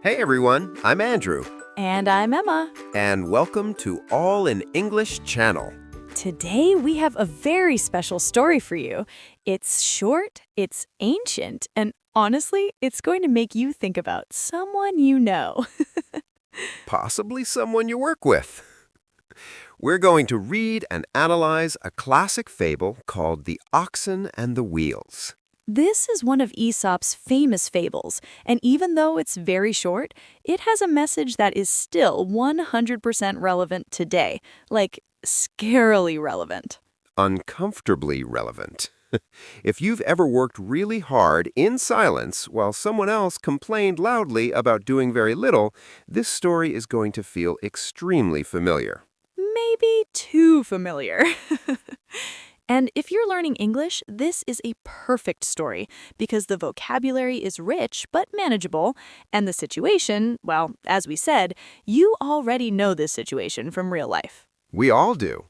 Hey everyone, I'm Andrew, And I'm Emma. and welcome to All in English channel. Today we have a very special story for you. It's short, it's ancient, and honestly, it's going to make you think about someone you know. Possibly someone you work with. We're going to read and analyze a classic fable called The Oxen and the Wheels. This is one of Aesop's famous fables, and even though it's very short, it has a message that is still 100% relevant today, like scarily relevant. Uncomfortably relevant. If you've ever worked really hard in silence while someone else complained loudly about doing very little, this story is going to feel extremely familiar. Maybe too familiar. And if you're learning English, this is a perfect story because the vocabulary is rich but manageable, and the situation, well, as we said, you already know this situation from real life. We all do.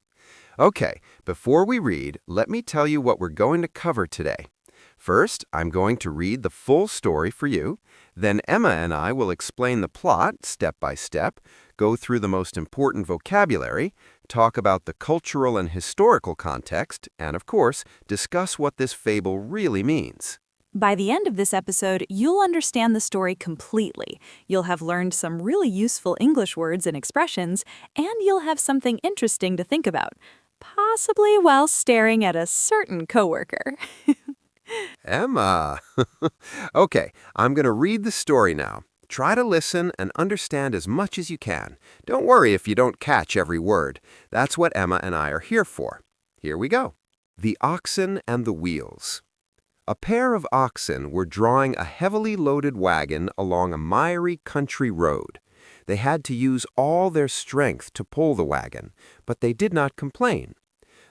Okay, before we read, let me tell you what we're going to cover today. First, I'm going to read the full story for you. Then Emma and I will explain the plot step by step, go through the most important vocabulary, talk about the cultural and historical context, and of course, discuss what this fable really means. By the end of this episode, you'll understand the story completely. You'll have learned some really useful English words and expressions, and you'll have something interesting to think about, possibly while staring at a certain coworker. Emma! Okay, I'm going to read the story now. Try to listen and understand as much as you can. Don't worry if you don't catch every word. That's what Emma and I are here for. Here we go. The Oxen and the Wheels. A pair of oxen were drawing a heavily loaded wagon along a miry country road. They had to use all their strength to pull the wagon, but they did not complain.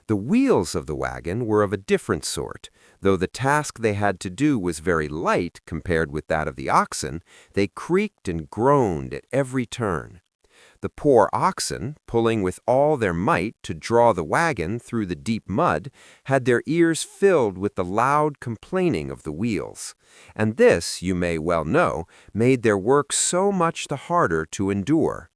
The wheels of the wagon were of a different sort. Though the task they had to do was very light compared with that of the oxen, they creaked and groaned at every turn. The poor oxen, pulling with all their might to draw the wagon through the deep mud, had their ears filled with the loud complaining of the wheels. And this, you may well know, made their work so much the harder to endure.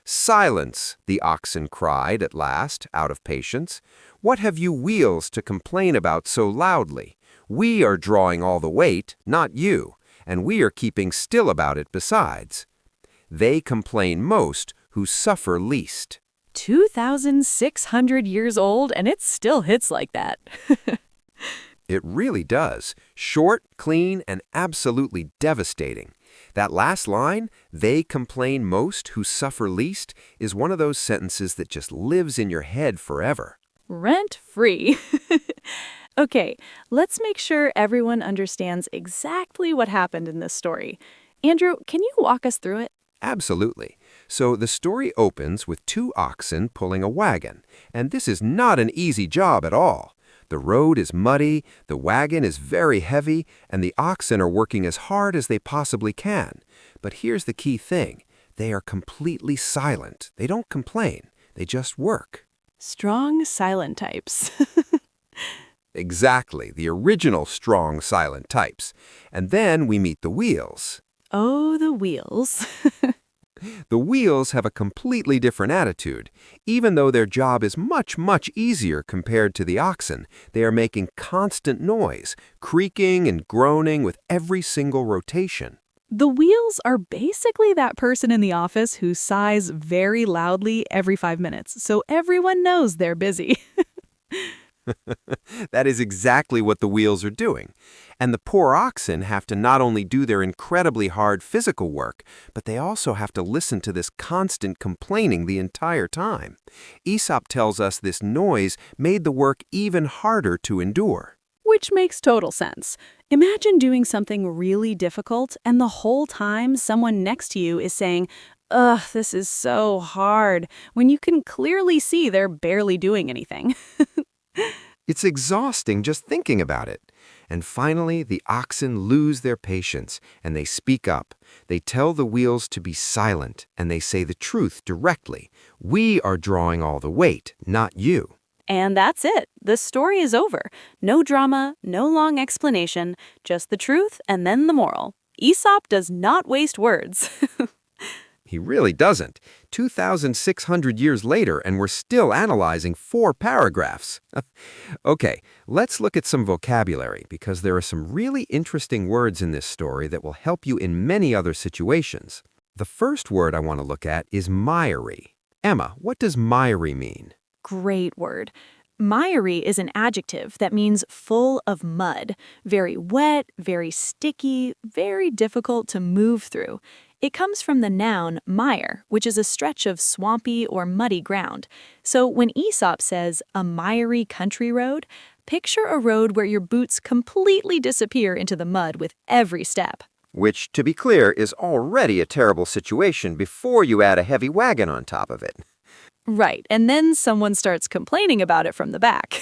"Silence!" the oxen cried at last, out of patience. "What have you wheels to complain about so loudly? We are drawing all the weight, not you, and we are keeping still about it besides. They complain most who suffer least." 2,600 years old, and it still hits like that. It really does. Short, clean, and absolutely devastating. That last line, "they complain most who suffer least," is one of those sentences that just lives in your head forever. Rent-free. Okay, let's make sure everyone understands exactly what happened in this story. Andrew, can you walk us through it? Absolutely. So the story opens with two oxen pulling a wagon, and this is not an easy job at all. The road is muddy, the wagon is very heavy, and the oxen are working as hard as they possibly can. But here's the key thing. They are completely silent. They don't complain. They just work. Strong, silent types. Exactly, the original strong silent types. And then we meet the wheels. Oh, the wheels. The wheels have a completely different attitude. Even though their job is much, much easier compared to the oxen, they are making constant noise, creaking and groaning with every single rotation. The wheels are basically that person in the office who sighs very loudly every 5 minutes, so everyone knows they're busy. That is exactly what the wheels are doing. And the poor oxen have to not only do their incredibly hard physical work, but they also have to listen to this constant complaining the entire time. Aesop tells us this noise made the work even harder to endure. Which makes total sense. Imagine doing something really difficult and the whole time someone next to you is saying, "Ugh, this is so hard," when you can clearly see they're barely doing anything. It's exhausting just thinking about it. And finally, the oxen lose their patience, and they speak up. They tell the wheels to be silent, and they say the truth directly. We are drawing all the weight, not you. And that's it. The story is over. No drama, no long explanation, just the truth and then the moral. Aesop does not waste words. He really doesn't. 2,600 years later, and we're still analyzing 4 paragraphs. Okay, let's look at some vocabulary because there are some really interesting words in this story that will help you in many other situations. The first word I want to look at is miry. Emma, what does miry mean? Great word. Miry is an adjective that means full of mud, very wet, very sticky, very difficult to move through. It comes from the noun mire, which is a stretch of swampy or muddy ground. So when Aesop says a miry country road, picture a road where your boots completely disappear into the mud with every step. Which, to be clear, is already a terrible situation before you add a heavy wagon on top of it. Right, and then someone starts complaining about it from the back.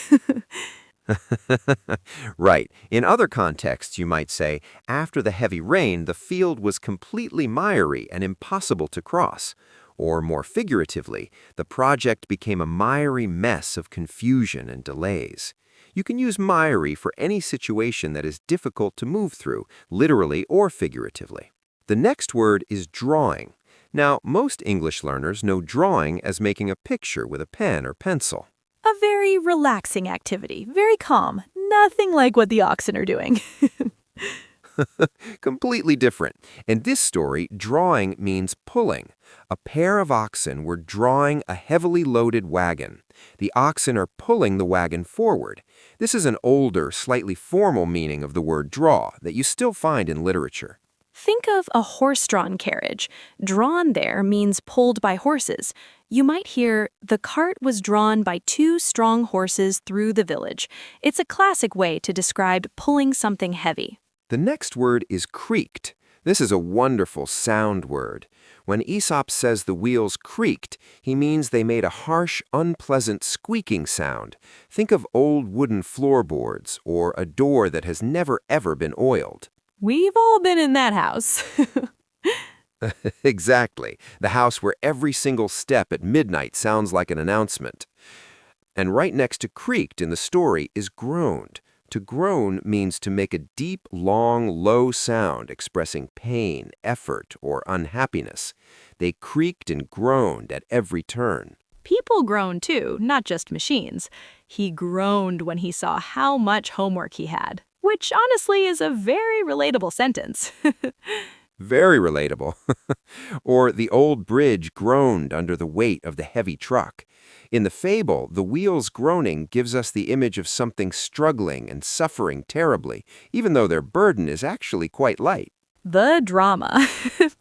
Right. In other contexts, you might say, after the heavy rain, the field was completely miry and impossible to cross. Or more figuratively, the project became a miry mess of confusion and delays. You can use miry for any situation that is difficult to move through, literally or figuratively. The next word is drawing. Now, most English learners know drawing as making a picture with a pen or pencil. A very relaxing activity, very calm, nothing like what the oxen are doing. Completely different. In this story, drawing means pulling. A pair of oxen were drawing a heavily loaded wagon. The oxen are pulling the wagon forward. This is an older, slightly formal meaning of the word draw that you still find in literature. Think of a horse-drawn carriage. Drawn there means pulled by horses. You might hear, the cart was drawn by 2 strong horses through the village. It's a classic way to describe pulling something heavy. The next word is creaked. This is a wonderful sound word. When Aesop says the wheels creaked, he means they made a harsh, unpleasant squeaking sound. Think of old wooden floorboards or a door that has never ever been oiled. We've all been in that house. Exactly. The house where every single step at midnight sounds like an announcement. And right next to creaked in the story is groaned. To groan means to make a deep, long, low sound expressing pain, effort, or unhappiness. They creaked and groaned at every turn. People groan too, not just machines. He groaned when he saw how much homework he had, which honestly is a very relatable sentence. Very relatable. Or the old bridge groaned under the weight of the heavy truck. In the fable, the wheels groaning gives us the image of something struggling and suffering terribly, even though their burden is actually quite light. The drama.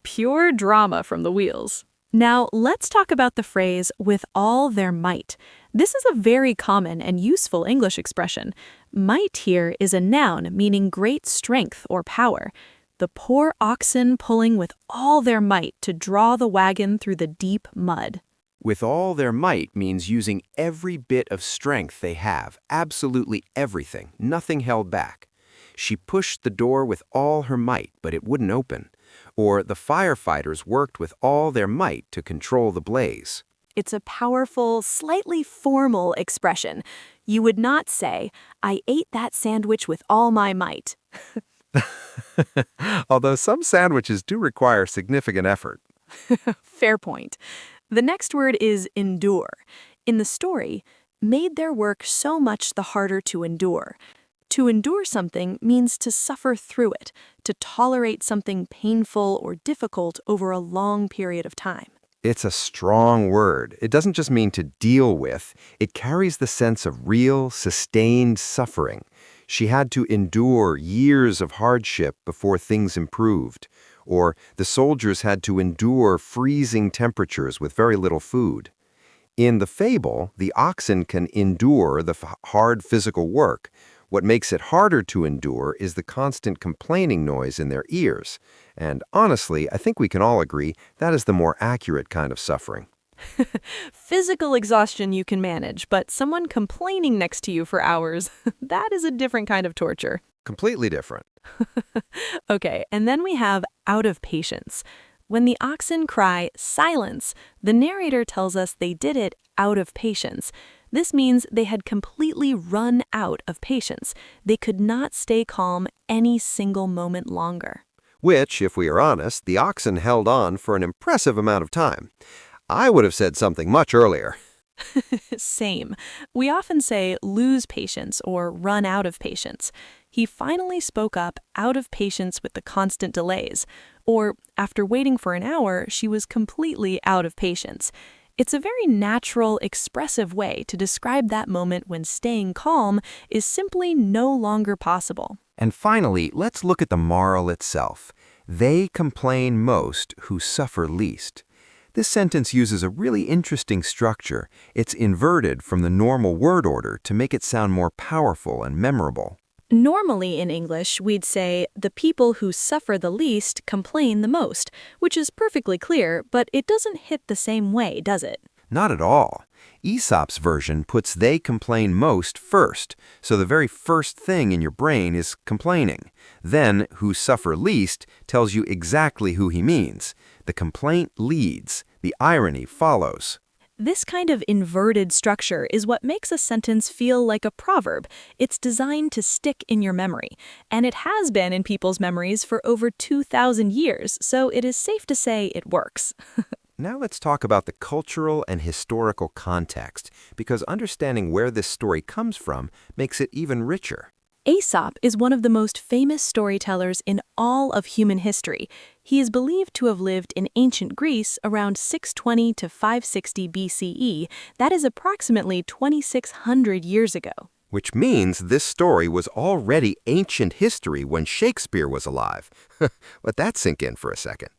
Pure drama from the wheels. Now, let's talk about the phrase, with all their might. This is a very common and useful English expression. Might here is a noun meaning great strength or power. The poor oxen pulling with all their might to draw the wagon through the deep mud. With all their might means using every bit of strength they have, absolutely everything, nothing held back. She pushed the door with all her might, but it wouldn't open. Or the firefighters worked with all their might to control the blaze. It's a powerful, slightly formal expression. You would not say, I ate that sandwich with all my might. Although some sandwiches do require significant effort. Fair point. The next word is endure. In the story, made their work so much the harder to endure. To endure something means to suffer through it, to tolerate something painful or difficult over a long period of time. It's a strong word. It doesn't just mean to deal with. It carries the sense of real, sustained suffering. She had to endure years of hardship before things improved. Or the soldiers had to endure freezing temperatures with very little food. In the fable, the oxen can endure the hard physical work. What makes it harder to endure is the constant complaining noise in their ears. And honestly, I think we can all agree that is the more accurate kind of suffering. Physical exhaustion you can manage, but someone complaining next to you for hours, that is a different kind of torture. Completely different. Okay, and then we have out of patience. When the oxen cry, silence, the narrator tells us they did it out of patience. This means they had completely run out of patience. They could not stay calm any single moment longer. which, if we are honest, the oxen held on for an impressive amount of time. I would have said something much earlier. Same. We often say lose patience or run out of patience. He finally spoke up out of patience with the constant delays. Or, after waiting for an hour, she was completely out of patience. It's a very natural, expressive way to describe that moment when staying calm is simply no longer possible. And finally, let's look at the moral itself. They complain most who suffer least. This sentence uses a really interesting structure. It's inverted from the normal word order to make it sound more powerful and memorable. Normally in English, we'd say, the people who suffer the least complain the most, which is perfectly clear, but it doesn't hit the same way, does it? Not at all. Aesop's version puts they complain most first, so the very first thing in your brain is complaining. Then, who suffer least tells you exactly who he means. The complaint leads, the irony follows. This kind of inverted structure is what makes a sentence feel like a proverb. It's designed to stick in your memory, and it has been in people's memories for over 2,000 years, so it is safe to say it works. Now let's talk about the cultural and historical context, because understanding where this story comes from makes it even richer. Aesop is one of the most famous storytellers in all of human history. He is believed to have lived in ancient Greece around 620 to 560 BCE. That is approximately 2,600 years ago. Which means this story was already ancient history when Shakespeare was alive. Let that sink in for a second.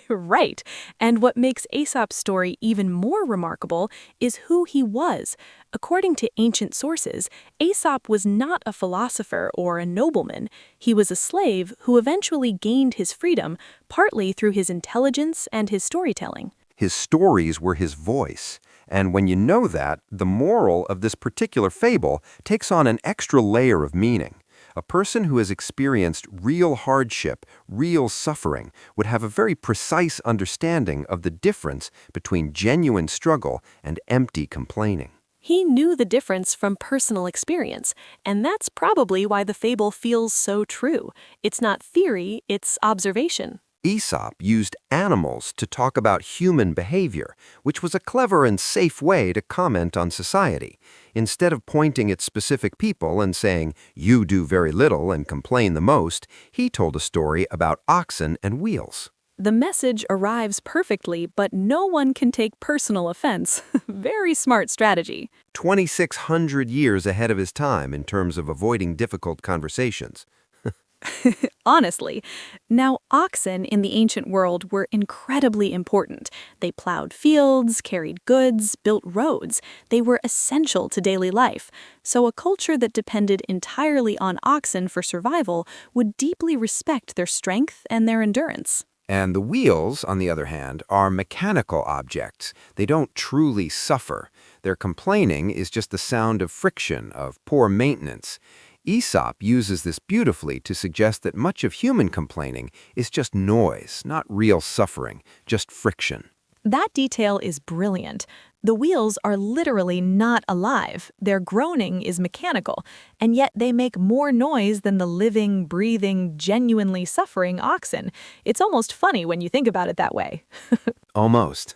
Right. And what makes Aesop's story even more remarkable is who he was. According to ancient sources, Aesop was not a philosopher or a nobleman. He was a slave who eventually gained his freedom, partly through his intelligence and his storytelling. His stories were his voice. And when you know that, the moral of this particular fable takes on an extra layer of meaning. A person who has experienced real hardship, real suffering, would have a very precise understanding of the difference between genuine struggle and empty complaining. He knew the difference from personal experience, and that's probably why the fable feels so true. It's not theory, it's observation. Aesop used animals to talk about human behavior, which was a clever and safe way to comment on society. Instead of pointing at specific people and saying, "You do very little and complain the most," he told a story about oxen and wheels. The message arrives perfectly, but no one can take personal offense. Very smart strategy. 2,600 years ahead of his time in terms of avoiding difficult conversations. Honestly. Now, oxen in the ancient world were incredibly important. They plowed fields, carried goods, built roads. They were essential to daily life. So a culture that depended entirely on oxen for survival would deeply respect their strength and their endurance. And the wheels, on the other hand, are mechanical objects. They don't truly suffer. Their complaining is just the sound of friction, of poor maintenance. Aesop uses this beautifully to suggest that much of human complaining is just noise, not real suffering, just friction. That detail is brilliant. The wheels are literally not alive. Their groaning is mechanical, and yet they make more noise than the living, breathing, genuinely suffering oxen. It's almost funny when you think about it that way. Almost.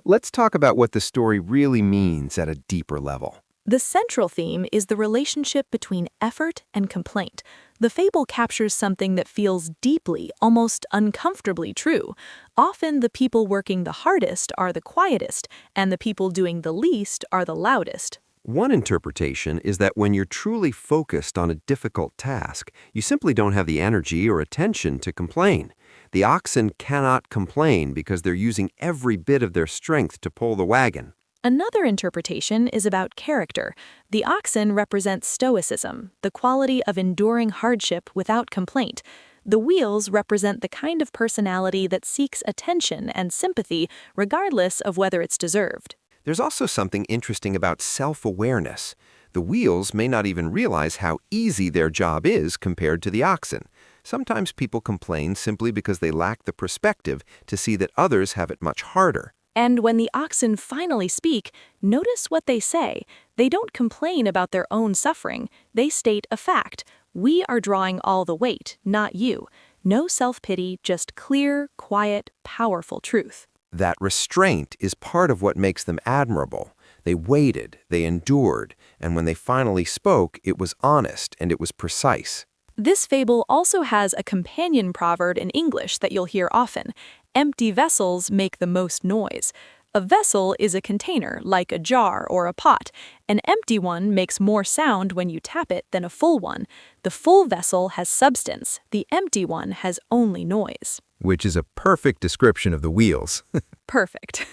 Let's talk about what the story really means at a deeper level. The central theme is the relationship between effort and complaint. The fable captures something that feels deeply, almost uncomfortably true. Often the people working the hardest are the quietest, and the people doing the least are the loudest. One interpretation is that when you're truly focused on a difficult task, you simply don't have the energy or attention to complain. The oxen cannot complain because they're using every bit of their strength to pull the wagon. Another interpretation is about character. The oxen represent stoicism, the quality of enduring hardship without complaint. The wheels represent the kind of personality that seeks attention and sympathy regardless of whether it's deserved. There's also something interesting about self-awareness. The wheels may not even realize how easy their job is compared to the oxen. Sometimes people complain simply because they lack the perspective to see that others have it much harder. And when the oxen finally speak, notice what they say. They don't complain about their own suffering. They state a fact. We are drawing all the weight, not you. No self-pity, just clear, quiet, powerful truth. That restraint is part of what makes them admirable. They waited, they endured, and when they finally spoke, it was honest and it was precise. This fable also has a companion proverb in English that you'll hear often. Empty vessels make the most noise. A vessel is a container, like a jar or a pot. An empty one makes more sound when you tap it than a full one. The full vessel has substance. The empty one has only noise. Which is a perfect description of the wheels. Perfect.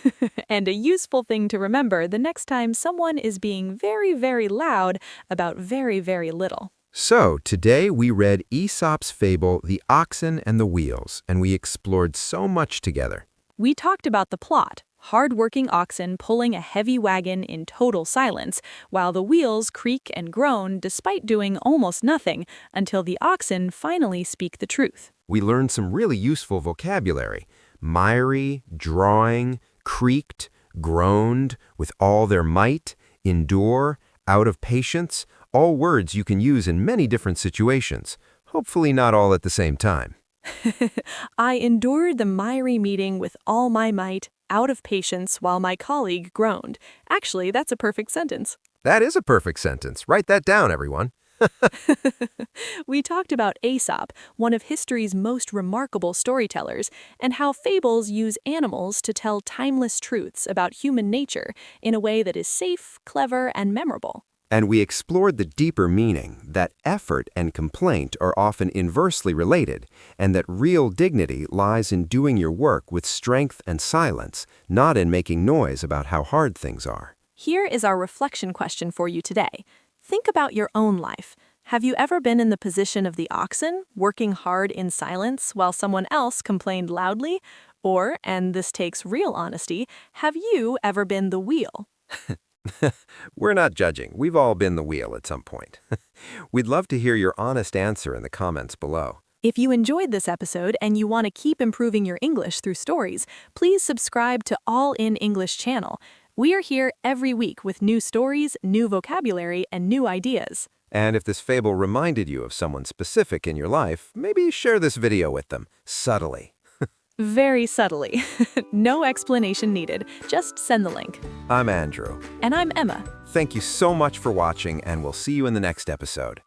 And a useful thing to remember the next time someone is being very, very loud about very, very little. So, today we read Aesop's fable, The Oxen and the Wheels, and we explored so much together. We talked about the plot, hard-working oxen pulling a heavy wagon in total silence, while the wheels creak and groan despite doing almost nothing until the oxen finally speak the truth. We learned some really useful vocabulary. Miry, drawing, creaked, groaned, with all their might, endure, out of patience, all words you can use in many different situations, hopefully not all at the same time. I endured the miry meeting with all my might, out of patience, while my colleague groaned. Actually, that's a perfect sentence. That is a perfect sentence. Write that down, everyone. We talked about Aesop, one of history's most remarkable storytellers, and how fables use animals to tell timeless truths about human nature in a way that is safe, clever, and memorable. And we explored the deeper meaning that effort and complaint are often inversely related, and that real dignity lies in doing your work with strength and silence, not in making noise about how hard things are. Here is our reflection question for you today. Think about your own life. Have you ever been in the position of the oxen, working hard in silence while someone else complained loudly? Or, and this takes real honesty, have you ever been the wheel? We're not judging. We've all been the wheel at some point. We'd love to hear your honest answer in the comments below. If you enjoyed this episode and you want to keep improving your English through stories, please subscribe to All in English channel. We are here every week with new stories, new vocabulary, and new ideas. And if this fable reminded you of someone specific in your life, maybe share this video with them, subtly. Very subtly. No explanation needed. Just send the link. I'm Andrew. And I'm Emma. Thank you so much for watching, and we'll see you in the next episode.